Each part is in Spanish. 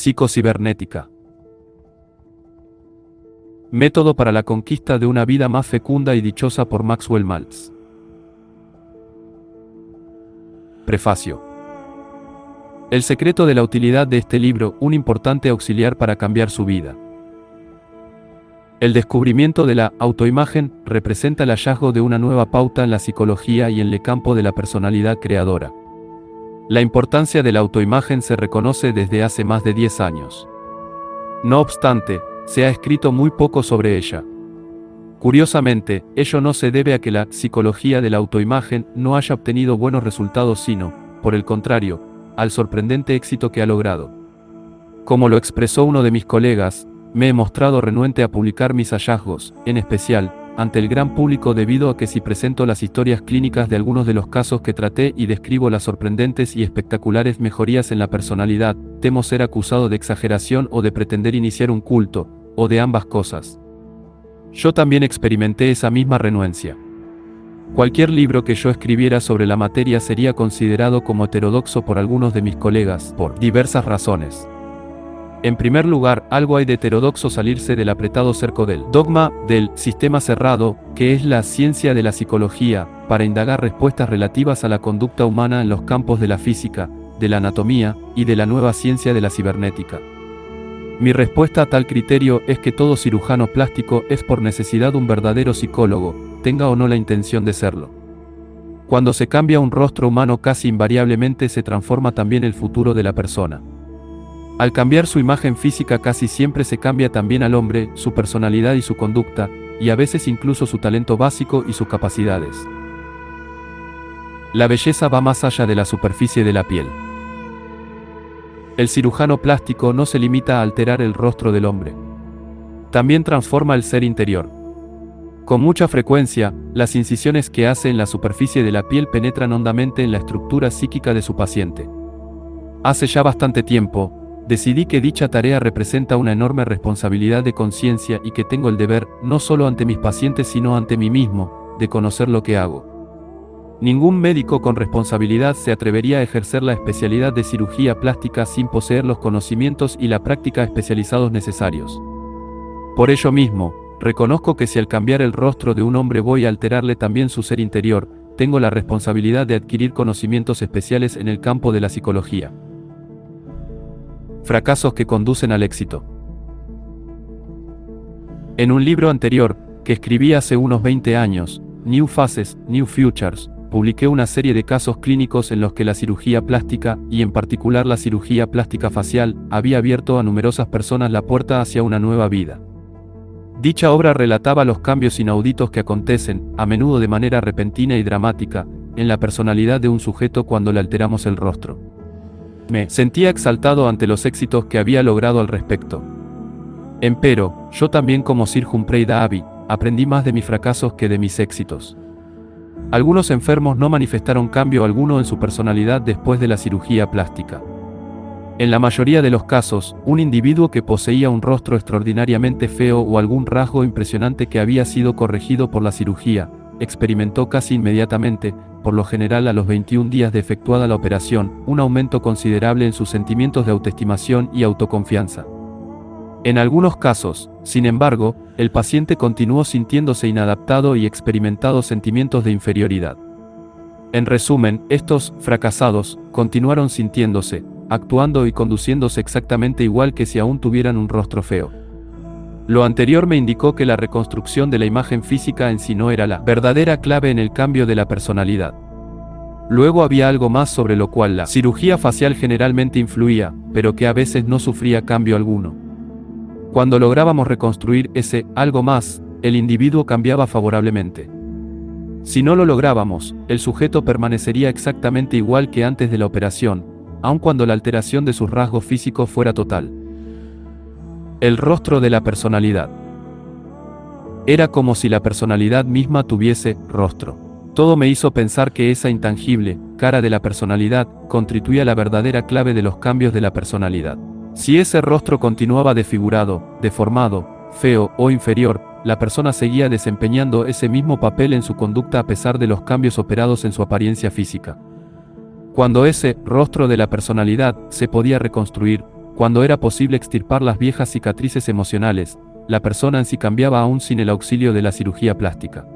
Psicocibernética. Método para la conquista de una vida más fecunda y dichosa por Maxwell Maltz. Prefacio. El secreto de la utilidad de este libro, un importante auxiliar para cambiar su vida. El descubrimiento de la autoimagen representa el hallazgo de una nueva pauta en la psicología y en el campo de la personalidad creadora. La importancia de la autoimagen se reconoce desde hace más de 10 años. No obstante, se ha escrito muy poco sobre ella. Curiosamente, ello no se debe a que la psicología de la autoimagen no haya obtenido buenos resultados, sino, por el contrario, al sorprendente éxito que ha logrado. Como lo expresó uno de mis colegas, me he mostrado renuente a publicar mis hallazgos, en especial, ante el gran público debido a que si presento las historias clínicas de algunos de los casos que traté y describo las sorprendentes y espectaculares mejorías en la personalidad, temo ser acusado de exageración o de pretender iniciar un culto, o de ambas cosas. Yo también experimenté esa misma renuencia. Cualquier libro que yo escribiera sobre la materia sería considerado como heterodoxo por algunos de mis colegas, por diversas razones. En primer lugar, algo hay de heterodoxo salirse del apretado cerco del dogma del sistema cerrado, que es la ciencia de la psicología, para indagar respuestas relativas a la conducta humana en los campos de la física, de la anatomía, y de la nueva ciencia de la cibernética. Mi respuesta a tal criterio es que todo cirujano plástico es por necesidad un verdadero psicólogo, tenga o no la intención de serlo. Cuando se cambia un rostro humano, casi invariablemente se transforma también el futuro de la persona. Al cambiar su imagen física, casi siempre se cambia también al hombre, su personalidad y su conducta, y a veces incluso su talento básico y sus capacidades. La belleza va más allá de la superficie de la piel. El cirujano plástico no se limita a alterar el rostro del hombre. También transforma el ser interior. Con mucha frecuencia, las incisiones que hace en la superficie de la piel penetran hondamente en la estructura psíquica de su paciente. Hace ya bastante tiempo, decidí que dicha tarea representa una enorme responsabilidad de conciencia y que tengo el deber, no solo ante mis pacientes sino ante mí mismo, de conocer lo que hago. Ningún médico con responsabilidad se atrevería a ejercer la especialidad de cirugía plástica sin poseer los conocimientos y la práctica especializados necesarios. Por ello mismo, reconozco que si al cambiar el rostro de un hombre voy a alterarle también su ser interior, tengo la responsabilidad de adquirir conocimientos especiales en el campo de la psicología. Fracasos que conducen al éxito. En un libro anterior, que escribí hace unos 20 años, New Faces, New Futures, publiqué una serie de casos clínicos en los que la cirugía plástica, y en particular la cirugía plástica facial, había abierto a numerosas personas la puerta hacia una nueva vida. Dicha obra relataba los cambios inauditos que acontecen, a menudo de manera repentina y dramática, en la personalidad de un sujeto cuando le alteramos el rostro. Me sentía exaltado ante los éxitos que había logrado al respecto. Empero, yo también, como Sir Humphrey Davy, aprendí más de mis fracasos que de mis éxitos. Algunos enfermos no manifestaron cambio alguno en su personalidad después de la cirugía plástica. En la mayoría de los casos, un individuo que poseía un rostro extraordinariamente feo o algún rasgo impresionante que había sido corregido por la cirugía, experimentó casi inmediatamente, por lo general a los 21 días de efectuada la operación, un aumento considerable en sus sentimientos de autoestimación y autoconfianza. En algunos casos, sin embargo, el paciente continuó sintiéndose inadaptado y experimentando sentimientos de inferioridad. En resumen, estos fracasados continuaron sintiéndose, actuando y conduciéndose exactamente igual que si aún tuvieran un rostro feo. Lo anterior me indicó que la reconstrucción de la imagen física en sí no era la verdadera clave en el cambio de la personalidad. Luego había algo más sobre lo cual la cirugía facial generalmente influía, pero que a veces no sufría cambio alguno. Cuando lográbamos reconstruir ese algo más, el individuo cambiaba favorablemente. Si no lo lográbamos, el sujeto permanecería exactamente igual que antes de la operación, aun cuando la alteración de sus rasgos físicos fuera total. El rostro de la personalidad. Era como si la personalidad misma tuviese rostro. Todo me hizo pensar que esa intangible cara de la personalidad constituía la verdadera clave de los cambios de la personalidad. Si ese rostro continuaba desfigurado, deformado, feo o inferior, la persona seguía desempeñando ese mismo papel en su conducta a pesar de los cambios operados en su apariencia física. Cuando ese rostro de la personalidad se podía reconstruir, Cuando era posible extirpar las viejas cicatrices emocionales, la persona en sí cambiaba aún sin el auxilio de la cirugía plástica.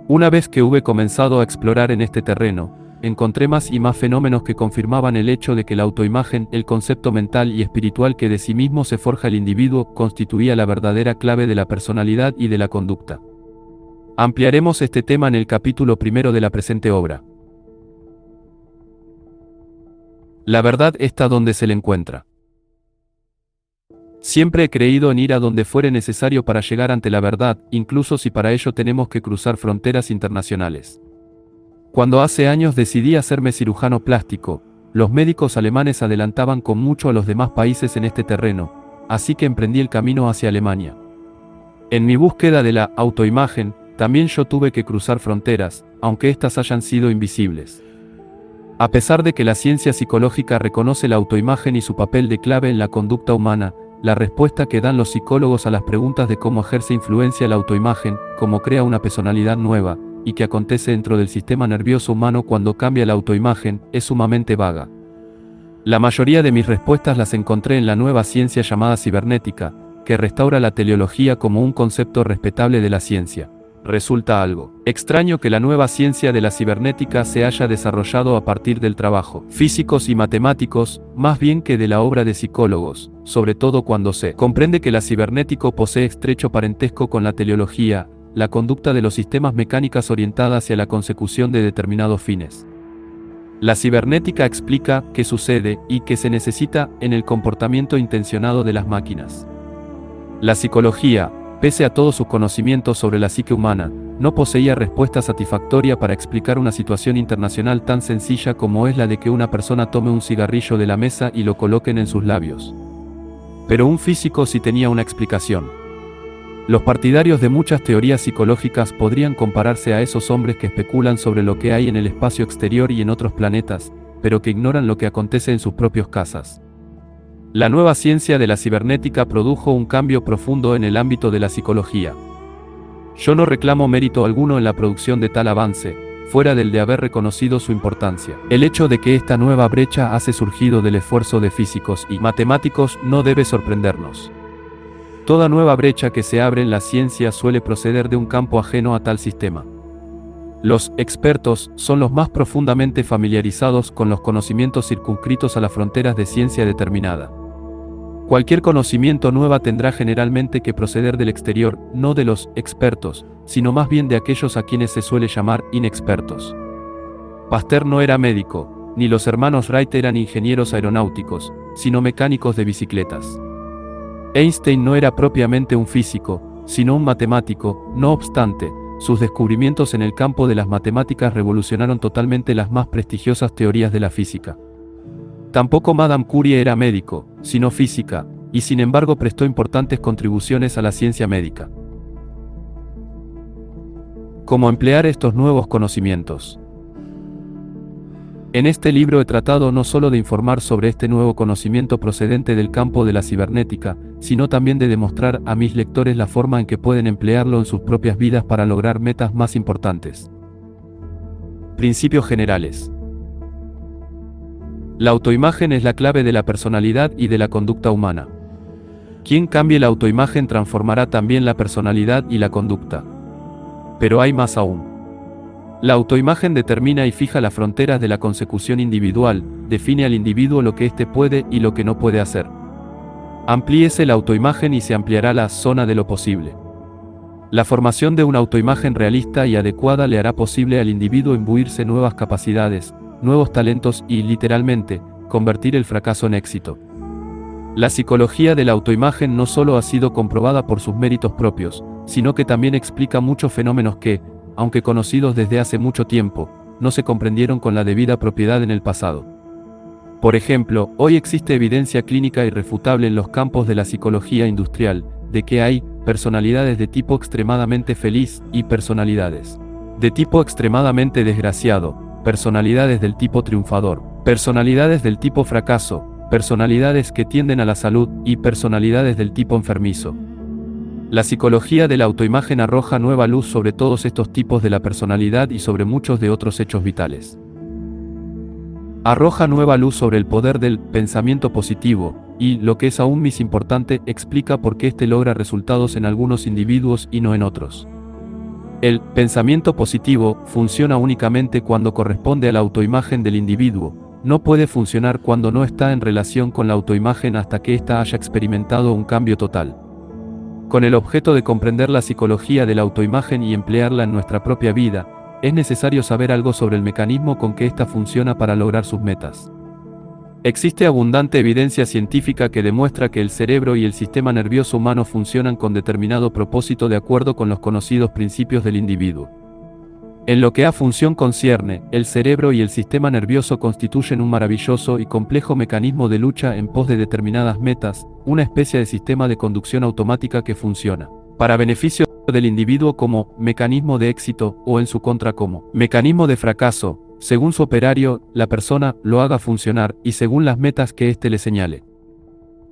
Una vez que hube comenzado a explorar en este terreno, encontré más y más fenómenos que confirmaban el hecho de que la autoimagen, el concepto mental y espiritual que de sí mismo se forja el individuo, constituía la verdadera clave de la personalidad y de la conducta. Ampliaremos este tema en el capítulo primero de la presente obra. La verdad está donde se le encuentra. Siempre he creído en ir a donde fuere necesario para llegar ante la verdad, incluso si para ello tenemos que cruzar fronteras internacionales. Cuando hace años decidí hacerme cirujano plástico, los médicos alemanes adelantaban con mucho a los demás países en este terreno, así que emprendí el camino hacia Alemania. En mi búsqueda de la autoimagen, también yo tuve que cruzar fronteras, aunque éstas hayan sido invisibles. A pesar de que la ciencia psicológica reconoce la autoimagen y su papel de clave en la conducta humana, la respuesta que dan los psicólogos a las preguntas de cómo ejerce influencia la autoimagen, cómo crea una personalidad nueva, y qué acontece dentro del sistema nervioso humano cuando cambia la autoimagen, es sumamente vaga. La mayoría de mis respuestas las encontré en la nueva ciencia llamada cibernética, que restaura la teleología como un concepto respetable de la ciencia. Resulta algo extraño que la nueva ciencia de la cibernética se haya desarrollado a partir del trabajo físicos y matemáticos, más bien que de la obra de psicólogos, sobre todo cuando se comprende que la cibernético posee estrecho parentesco con la teleología, la conducta de los sistemas mecánicas orientada hacia la consecución de determinados fines. La cibernética explica qué sucede y qué se necesita en el comportamiento intencionado de las máquinas. La psicología, pese a todos sus conocimientos sobre la psique humana, no poseía respuesta satisfactoria para explicar una situación internacional tan sencilla como es la de que una persona tome un cigarrillo de la mesa y lo coloquen en sus labios. Pero un físico sí tenía una explicación. Los partidarios de muchas teorías psicológicas podrían compararse a esos hombres que especulan sobre lo que hay en el espacio exterior y en otros planetas, pero que ignoran lo que acontece en sus propias casas. La nueva ciencia de la cibernética produjo un cambio profundo en el ámbito de la psicología. Yo no reclamo mérito alguno en la producción de tal avance, fuera del de haber reconocido su importancia. El hecho de que esta nueva brecha haya surgido del esfuerzo de físicos y matemáticos no debe sorprendernos. Toda nueva brecha que se abre en la ciencia suele proceder de un campo ajeno a tal sistema. Los expertos son los más profundamente familiarizados con los conocimientos circunscritos a las fronteras de ciencia determinada. Cualquier conocimiento nueva tendrá generalmente que proceder del exterior, no de los expertos, sino más bien de aquellos a quienes se suele llamar inexpertos. Pasteur no era médico, ni los hermanos Wright eran ingenieros aeronáuticos, sino mecánicos de bicicletas. Einstein no era propiamente un físico, sino un matemático. No obstante, sus descubrimientos en el campo de las matemáticas revolucionaron totalmente las más prestigiosas teorías de la física. Tampoco Madame Curie era médico, sino física, y sin embargo prestó importantes contribuciones a la ciencia médica. ¿Cómo emplear estos nuevos conocimientos? En este libro he tratado no solo de informar sobre este nuevo conocimiento procedente del campo de la cibernética, sino también de demostrar a mis lectores la forma en que pueden emplearlo en sus propias vidas para lograr metas más importantes. Principios generales. La autoimagen es la clave de la personalidad y de la conducta humana. Quien cambie la autoimagen transformará también la personalidad y la conducta. Pero hay más aún. La autoimagen determina y fija las fronteras de la consecución individual, define al individuo lo que éste puede y lo que no puede hacer. Amplíese la autoimagen y se ampliará la zona de lo posible. La formación de una autoimagen realista y adecuada le hará posible al individuo imbuirse nuevas capacidades, nuevos talentos y, literalmente, convertir el fracaso en éxito. La psicología de la autoimagen no solo ha sido comprobada por sus méritos propios, sino que también explica muchos fenómenos que, aunque conocidos desde hace mucho tiempo, no se comprendieron con la debida propiedad en el pasado. Por ejemplo, hoy existe evidencia clínica irrefutable en los campos de la psicología industrial, de que hay personalidades de tipo extremadamente feliz y personalidades de tipo extremadamente desgraciado, personalidades del tipo triunfador, personalidades del tipo fracaso, personalidades que tienden a la salud y personalidades del tipo enfermizo. La psicología de la autoimagen arroja nueva luz sobre todos estos tipos de la personalidad y sobre muchos de otros hechos vitales. Arroja nueva luz sobre el poder del pensamiento positivo, y, lo que es aún más importante, explica por qué este logra resultados en algunos individuos y no en otros. El pensamiento positivo funciona únicamente cuando corresponde a la autoimagen del individuo, no puede funcionar cuando no está en relación con la autoimagen hasta que ésta haya experimentado un cambio total. Con el objeto de comprender la psicología de la autoimagen y emplearla en nuestra propia vida, es necesario saber algo sobre el mecanismo con que ésta funciona para lograr sus metas. Existe abundante evidencia científica que demuestra que el cerebro y el sistema nervioso humano funcionan con determinado propósito de acuerdo con los conocidos principios del individuo. En lo que a función concierne, el cerebro y el sistema nervioso constituyen un maravilloso y complejo mecanismo de lucha en pos de determinadas metas, una especie de sistema de conducción automática que funciona para beneficio del individuo como mecanismo de éxito o en su contra como mecanismo de fracaso, según su operario, la persona lo haga funcionar y según las metas que éste le señale.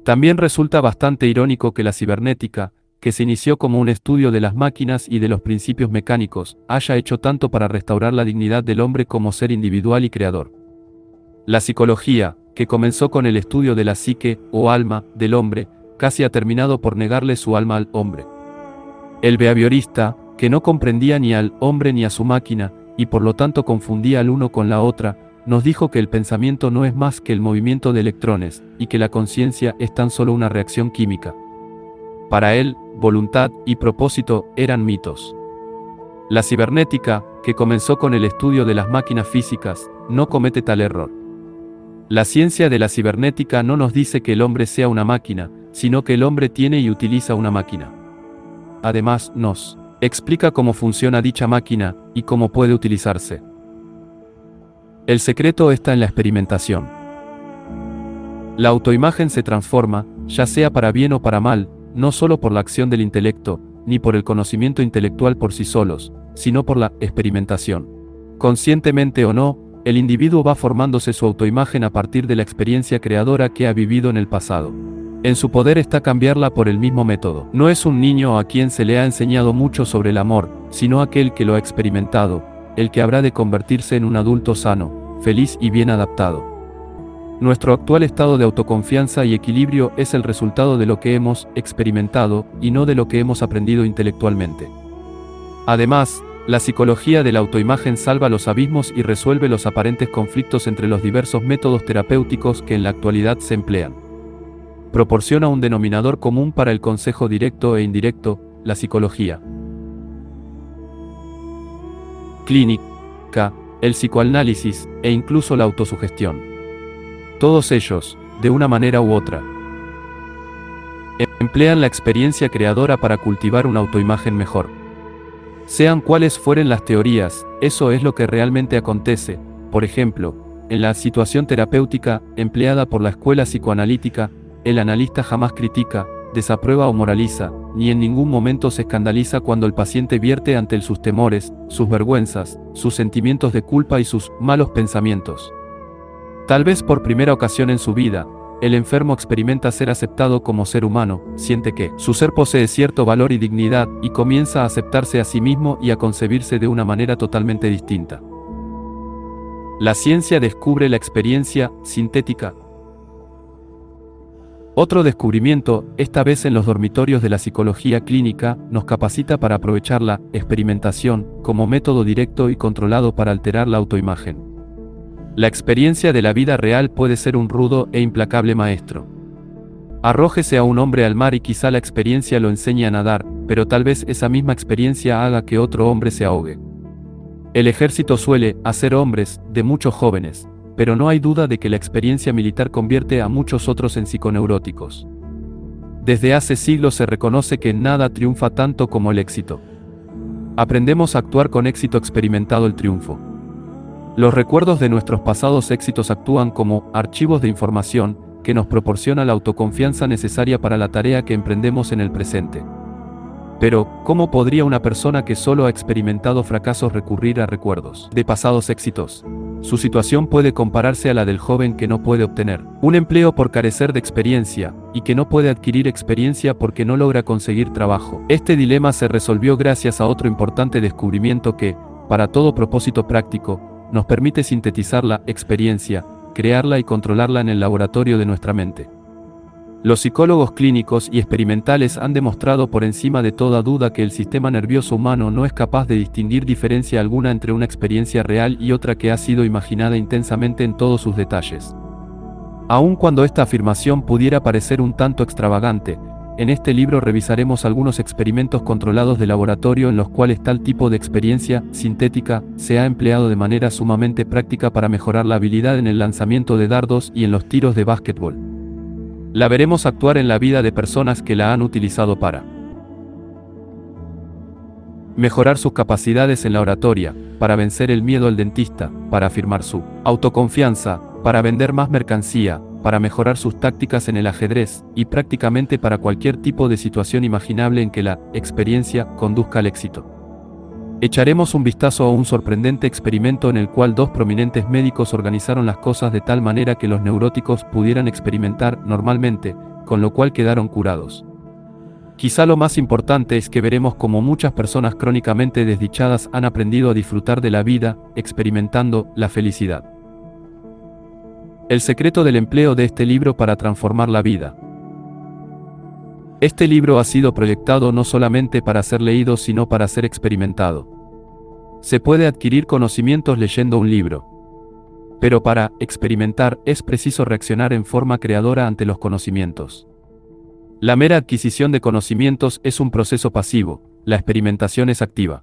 También resulta bastante irónico que la cibernética, que se inició como un estudio de las máquinas y de los principios mecánicos, haya hecho tanto para restaurar la dignidad del hombre como ser individual y creador. La psicología, que comenzó con el estudio de la psique, o alma, del hombre, casi ha terminado por negarle su alma al hombre. El behaviorista, que no comprendía ni al hombre ni a su máquina, y por lo tanto confundía al uno con la otra, nos dijo que el pensamiento no es más que el movimiento de electrones, y que la conciencia es tan solo una reacción química. Para él, voluntad y propósito eran mitos. La cibernética, que comenzó con el estudio de las máquinas físicas, no comete tal error. La ciencia de la cibernética no nos dice que el hombre sea una máquina, sino que el hombre tiene y utiliza una máquina. Además, nos explica cómo funciona dicha máquina y cómo puede utilizarse. El secreto está en la experimentación. La autoimagen se transforma, ya sea para bien o para mal, no solo por la acción del intelecto, ni por el conocimiento intelectual por sí solos, sino por la experimentación. Conscientemente o no, el individuo va formándose su autoimagen a partir de la experiencia creadora que ha vivido en el pasado. En su poder está cambiarla por el mismo método. No es un niño a quien se le ha enseñado mucho sobre el amor, sino aquel que lo ha experimentado, el que habrá de convertirse en un adulto sano, feliz y bien adaptado. Nuestro actual estado de autoconfianza y equilibrio es el resultado de lo que hemos experimentado y no de lo que hemos aprendido intelectualmente. Además, la psicología de la autoimagen salva los abismos y resuelve los aparentes conflictos entre los diversos métodos terapéuticos que en la actualidad se emplean. Proporciona un denominador común para el consejo directo e indirecto, la psicología clínica, el psicoanálisis e incluso la autosugestión. Todos ellos, de una manera u otra, emplean la experiencia creadora para cultivar una autoimagen mejor. Sean cuales fueren las teorías, eso es lo que realmente acontece. Por ejemplo, en la situación terapéutica empleada por la escuela psicoanalítica, el analista jamás critica, desaprueba o moraliza, ni en ningún momento se escandaliza cuando el paciente vierte ante él sus temores, sus vergüenzas, sus sentimientos de culpa y sus malos pensamientos. Tal vez por primera ocasión en su vida, el enfermo experimenta ser aceptado como ser humano, siente que su ser posee cierto valor y dignidad, y comienza a aceptarse a sí mismo y a concebirse de una manera totalmente distinta. La ciencia descubre la experiencia sintética. Otro descubrimiento, esta vez en los dormitorios de la psicología clínica, nos capacita para aprovechar la experimentación como método directo y controlado para alterar la autoimagen. La experiencia de la vida real puede ser un rudo e implacable maestro. Arrójese a un hombre al mar y quizá la experiencia lo enseñe a nadar, pero tal vez esa misma experiencia haga que otro hombre se ahogue. El ejército suele hacer hombres de muchos jóvenes, pero no hay duda de que la experiencia militar convierte a muchos otros en psiconeuróticos. Desde hace siglos se reconoce que nada triunfa tanto como el éxito. Aprendemos a actuar con éxito experimentado el triunfo. Los recuerdos de nuestros pasados éxitos actúan como archivos de información que nos proporciona la autoconfianza necesaria para la tarea que emprendemos en el presente. Pero, ¿cómo podría una persona que solo ha experimentado fracasos recurrir a recuerdos de pasados éxitos? Su situación puede compararse a la del joven que no puede obtener un empleo por carecer de experiencia, y que no puede adquirir experiencia porque no logra conseguir trabajo. Este dilema se resolvió gracias a otro importante descubrimiento que, para todo propósito práctico, nos permite sintetizar la experiencia, crearla y controlarla en el laboratorio de nuestra mente. Los psicólogos clínicos y experimentales han demostrado por encima de toda duda que el sistema nervioso humano no es capaz de distinguir diferencia alguna entre una experiencia real y otra que ha sido imaginada intensamente en todos sus detalles. Aun cuando esta afirmación pudiera parecer un tanto extravagante, en este libro revisaremos algunos experimentos controlados de laboratorio en los cuales tal tipo de experiencia sintética se ha empleado de manera sumamente práctica para mejorar la habilidad en el lanzamiento de dardos y en los tiros de básquetbol. La veremos actuar en la vida de personas que la han utilizado para mejorar sus capacidades en la oratoria, para vencer el miedo al dentista, para afirmar su autoconfianza, para vender más mercancía, para mejorar sus tácticas en el ajedrez, y prácticamente para cualquier tipo de situación imaginable en que la experiencia conduzca al éxito. Echaremos un vistazo a un sorprendente experimento en el cual dos prominentes médicos organizaron las cosas de tal manera que los neuróticos pudieran experimentar normalmente, con lo cual quedaron curados. Quizá lo más importante es que veremos cómo muchas personas crónicamente desdichadas han aprendido a disfrutar de la vida, experimentando la felicidad. El secreto del empleo de este libro para transformar la vida. Este libro ha sido proyectado no solamente para ser leído sino para ser experimentado. Se puede adquirir conocimientos leyendo un libro. Pero para experimentar es preciso reaccionar en forma creadora ante los conocimientos. La mera adquisición de conocimientos es un proceso pasivo, la experimentación es activa.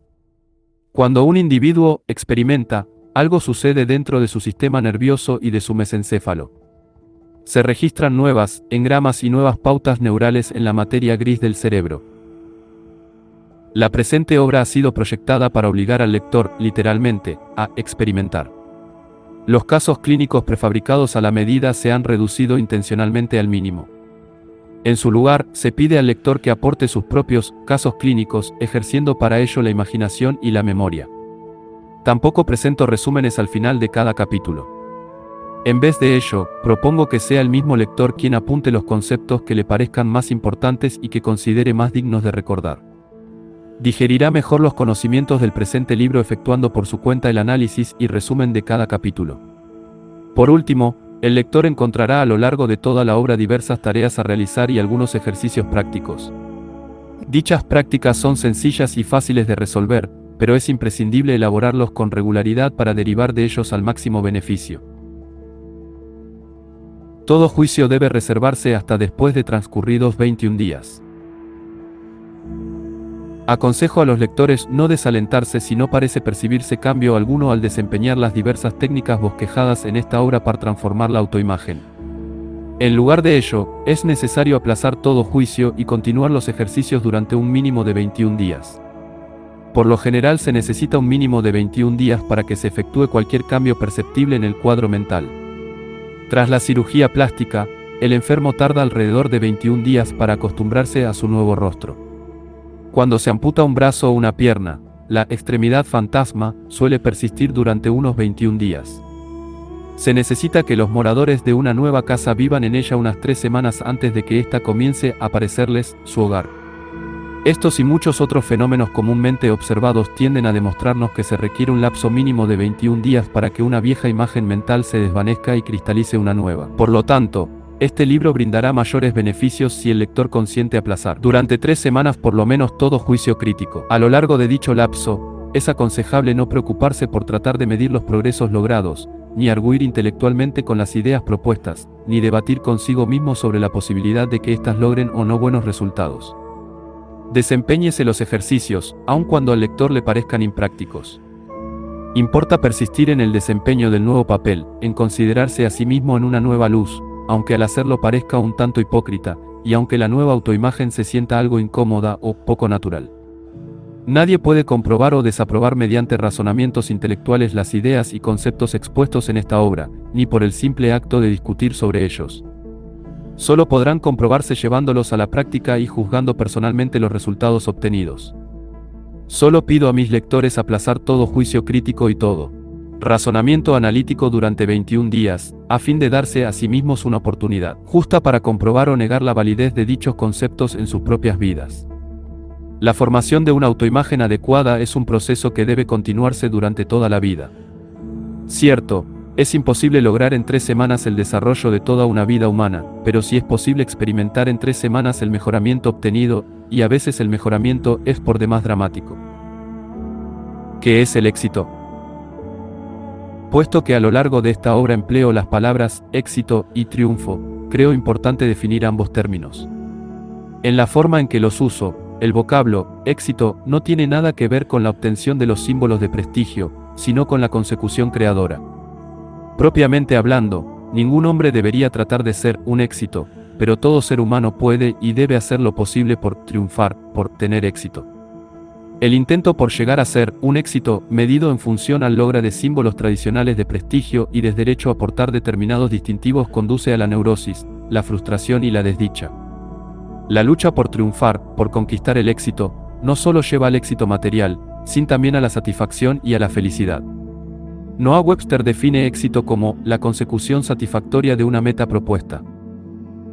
Cuando un individuo experimenta, algo sucede dentro de su sistema nervioso y de su mesencéfalo. Se registran nuevas engramas y nuevas pautas neurales en la materia gris del cerebro. La presente obra ha sido proyectada para obligar al lector, literalmente, a experimentar. Los casos clínicos prefabricados a la medida se han reducido intencionalmente al mínimo. En su lugar, se pide al lector que aporte sus propios casos clínicos, ejerciendo para ello la imaginación y la memoria. Tampoco presento resúmenes al final de cada capítulo. En vez de ello, propongo que sea el mismo lector quien apunte los conceptos que le parezcan más importantes y que considere más dignos de recordar. Digerirá mejor los conocimientos del presente libro efectuando por su cuenta el análisis y resumen de cada capítulo. Por último, el lector encontrará a lo largo de toda la obra diversas tareas a realizar y algunos ejercicios prácticos. Dichas prácticas son sencillas y fáciles de resolver, pero es imprescindible elaborarlos con regularidad para derivar de ellos al máximo beneficio. Todo juicio debe reservarse hasta después de transcurridos 21 días. Aconsejo a los lectores no desalentarse si no parece percibirse cambio alguno al desempeñar las diversas técnicas bosquejadas en esta obra para transformar la autoimagen. En lugar de ello, es necesario aplazar todo juicio y continuar los ejercicios durante un mínimo de 21 días. Por lo general se necesita un mínimo de 21 días para que se efectúe cualquier cambio perceptible en el cuadro mental. Tras la cirugía plástica, el enfermo tarda alrededor de 21 días para acostumbrarse a su nuevo rostro. Cuando se amputa un brazo o una pierna, la extremidad fantasma suele persistir durante unos 21 días. Se necesita que los moradores de una nueva casa vivan en ella unas 3 semanas antes de que ésta comience a parecerles su hogar. Estos y muchos otros fenómenos comúnmente observados tienden a demostrarnos que se requiere un lapso mínimo de 21 días para que una vieja imagen mental se desvanezca y cristalice una nueva. Por lo tanto, este libro brindará mayores beneficios si el lector consiente aplazar durante 3 semanas por lo menos todo juicio crítico. A lo largo de dicho lapso, es aconsejable no preocuparse por tratar de medir los progresos logrados, ni arguir intelectualmente con las ideas propuestas, ni debatir consigo mismo sobre la posibilidad de que éstas logren o no buenos resultados. Desempeñese los ejercicios, aun cuando al lector le parezcan imprácticos. Importa persistir en el desempeño del nuevo papel, en considerarse a sí mismo en una nueva luz, aunque al hacerlo parezca un tanto hipócrita, y aunque la nueva autoimagen se sienta algo incómoda o poco natural. Nadie puede comprobar o desaprobar mediante razonamientos intelectuales las ideas y conceptos expuestos en esta obra, ni por el simple acto de discutir sobre ellos. Solo podrán comprobarse llevándolos a la práctica y juzgando personalmente los resultados obtenidos. Solo pido a mis lectores aplazar todo juicio crítico y todo razonamiento analítico durante 21 días, a fin de darse a sí mismos una oportunidad justa para comprobar o negar la validez de dichos conceptos en sus propias vidas. La formación de una autoimagen adecuada es un proceso que debe continuarse durante toda la vida. Cierto, Es imposible lograr en 3 semanas el desarrollo de toda una vida humana, pero sí es posible experimentar en 3 semanas el mejoramiento obtenido, y a veces el mejoramiento es por demás dramático. ¿Qué es el éxito? Puesto que a lo largo de esta obra empleo las palabras éxito y triunfo, creo importante definir ambos términos. En la forma en que los uso, el vocablo éxito no tiene nada que ver con la obtención de los símbolos de prestigio, sino con la consecución creadora. Propiamente hablando, ningún hombre debería tratar de ser un éxito, pero todo ser humano puede y debe hacer lo posible por triunfar, por tener éxito. El intento por llegar a ser un éxito, medido en función al logro de símbolos tradicionales de prestigio y de derecho a portar determinados distintivos, conduce a la neurosis, la frustración y la desdicha. La lucha por triunfar, por conquistar el éxito, no solo lleva al éxito material, sino también a la satisfacción y a la felicidad. Noah Webster define éxito como la consecución satisfactoria de una meta propuesta.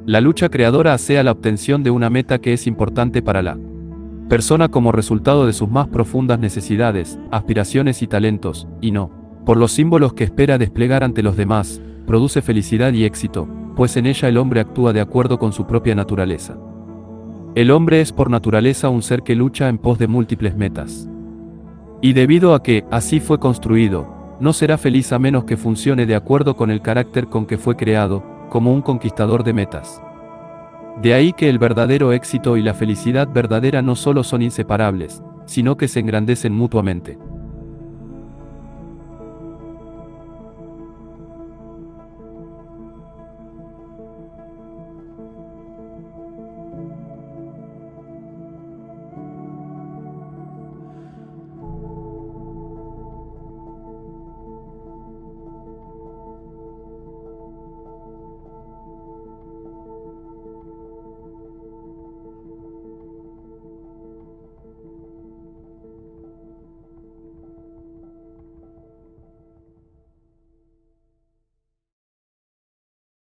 La lucha creadora hace la obtención de una meta que es importante para la persona como resultado de sus más profundas necesidades, aspiraciones y talentos, y no por los símbolos que espera desplegar ante los demás, produce felicidad y éxito, pues en ella el hombre actúa de acuerdo con su propia naturaleza. El hombre es por naturaleza un ser que lucha en pos de múltiples metas. Y debido a que así fue construido, no será feliz a menos que funcione de acuerdo con el carácter con que fue creado, como un conquistador de metas. De ahí que el verdadero éxito y la felicidad verdadera no solo son inseparables, sino que se engrandecen mutuamente.